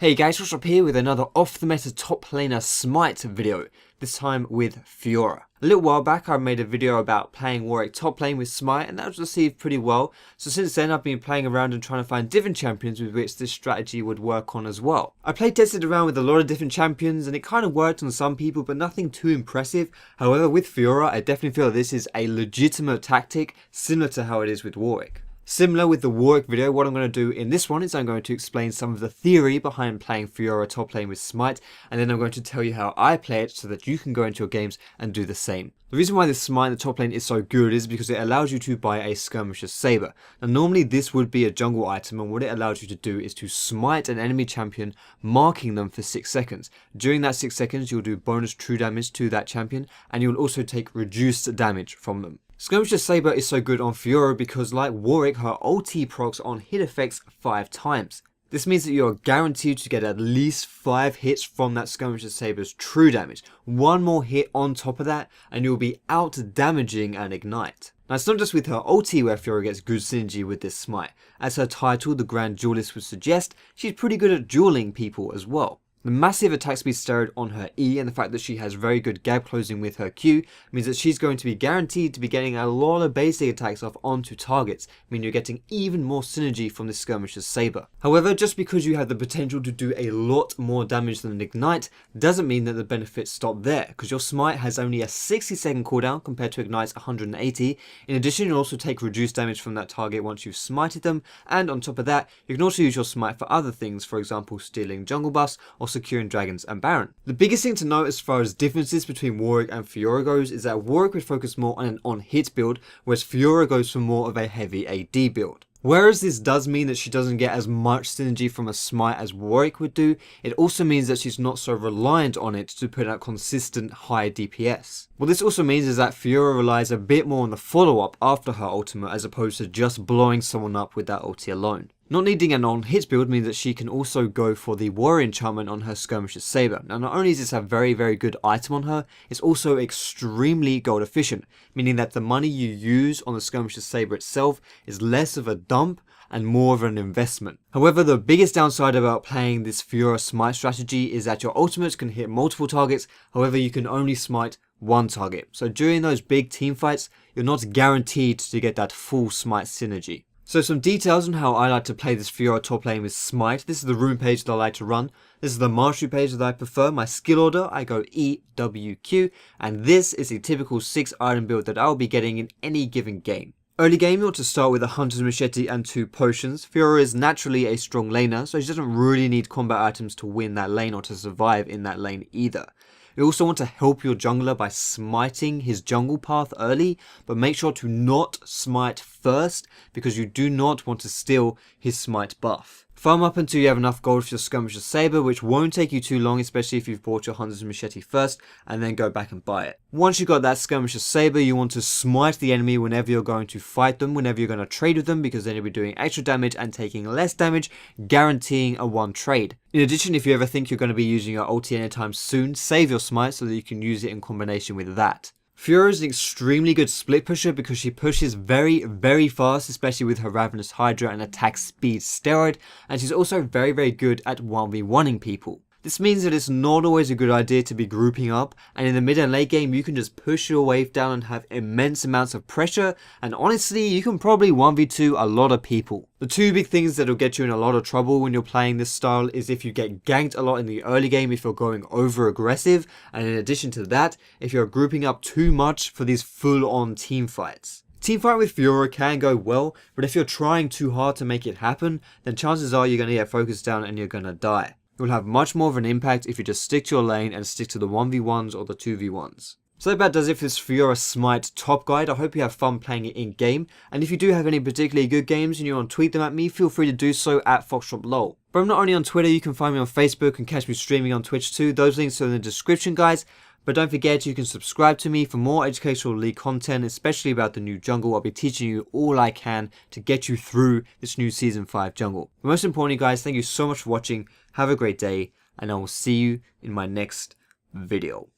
Hey guys, what's up here with another off the meta top laner smite video, this time with Fiora. A little while back I made a video about playing Warwick top lane with smite and that was received pretty well, so since then I've been playing around and trying to find different champions with which this strategy would work on as well. I play tested around with a lot of different champions and it kind of worked on some people but nothing too impressive. However, with Fiora I definitely feel this is a legitimate tactic similar to how it is with Warwick. Similar with the Warwick video, what I'm going to do in this one is I'm going to explain some of the theory behind playing Fiora top lane with smite, and then I'm going to tell you how I play it so that you can go into your games and do the same. The reason why this smite in the top lane is so good is because it allows you to buy a skirmisher's saber. Now normally this would be a jungle item, and what it allows you to do is to smite an enemy champion, marking them for 6 seconds. During that 6 seconds you'll do bonus true damage to that champion, and you'll also take reduced damage from them. Skirmisher's Saber is so good on Fiora because, like Warwick, her ulti procs on hit effects 5 times. This means that you are guaranteed to get at least 5 hits from that Skirmisher's Saber's true damage. One more hit on top of that and you'll be out damaging an ignite. Now it's not just with her ulti where Fiora gets good synergy with this smite. As her title, the Grand Duelist, would suggest, she's pretty good at dueling people as well. The massive attack speed steroid on her E and the fact that she has very good gap closing with her Q means that she's going to be guaranteed to be getting a lot of basic attacks off onto targets, meaning you're getting even more synergy from this Skirmisher's Saber. However, just because you have the potential to do a lot more damage than an ignite doesn't mean that the benefits stop there, because your smite has only a 60-second cooldown compared to ignite's 180. In addition, you'll also take reduced damage from that target once you've smited them, and on top of that, you can also use your smite for other things, for example stealing jungle buffs or securing dragons and Baron. The biggest thing to note as far as differences between Warwick and Fiora goes is that Warwick would focus more on an on-hit build, whereas Fiora goes for more of a heavy AD build. Whereas this does mean that she doesn't get as much synergy from a smite as Warwick would do, it also means that she's not so reliant on it to put out consistent high DPS. What this also means is that Fiora relies a bit more on the follow-up after her ultimate as opposed to just blowing someone up with that ulti alone. Not needing an on-hit build means that she can also go for the warrior enchantment on her Skirmisher's Saber. Now not only is this a very good item on her, it's also extremely gold efficient, meaning that the money you use on the Skirmisher's Saber itself is less of a dump and more of an investment. However, the biggest downside about playing this Fiora smite strategy is that your ultimates can hit multiple targets, however you can only smite one target. So during those big team fights, you're not guaranteed to get that full smite synergy. So some details on how I like to play this Fiora top lane with smite. This is the rune page that I like to run. This is the mastery page that I prefer. My skill order, I go E, W, Q, and this is a typical 6 item build that I'll be getting in any given game. Early game, you want to start with a Hunter's Machete and 2 potions. Fiora is naturally a strong laner, so she doesn't really need combat items to win that lane or to survive in that lane either. You also want to help your jungler by smiting his jungle path early, but make sure to not smite first because you do not want to steal his smite buff. Farm up until you have enough gold for your Skirmisher's Saber, which won't take you too long, especially if you've bought your Hunter's Machete first, and then go back and buy it. Once you got that Skirmisher's Saber, you want to smite the enemy whenever you're going to fight them, whenever you're going to trade with them, because then you'll be doing extra damage and taking less damage, guaranteeing a 1 trade. In addition, if you ever think you're going to be using your ulti anytime soon, save your smite so that you can use it in combination with that. Fiora is an extreming good split pusher because she pushes very fast, especially with her Ravenous Hydra and attack speed steroid, and she's also very good at 1v1ing people. This means that it's not always a good idea to be grouping up, and in the mid and late game you can just push your wave down and have immense amounts of pressure, and honestly you can probably 1v2 a lot of people. The 2 big things that will get you in a lot of trouble when you're playing this style is if you get ganked a lot in the early game if you're going over aggressive, and in addition to that, if you're grouping up too much for these full on team fights. Teamfight with Fiora can go well, but if you're trying too hard to make it happen, then chances are you're going to get focused down and you're going to die. It will have much more of an impact if you just stick to your lane and stick to the 1v1s or the 2v1s. So that about does it for this Fiora smite top guide. I hope you have fun playing it in game, and if you do have any particularly good games and you want to tweet them at me, feel free to do so at FoxDropLol. But I'm not only on Twitter, you can find me on Facebook and catch me streaming on Twitch too. Those links are in the description, guys. But don't forget you can subscribe to me for more educational league content, especially about the new jungle. I'll be teaching you all I can to get you through this new Season 5 jungle. But most importantly, guys, thank you so much for watching. Have a great day, and I will see you in my next video.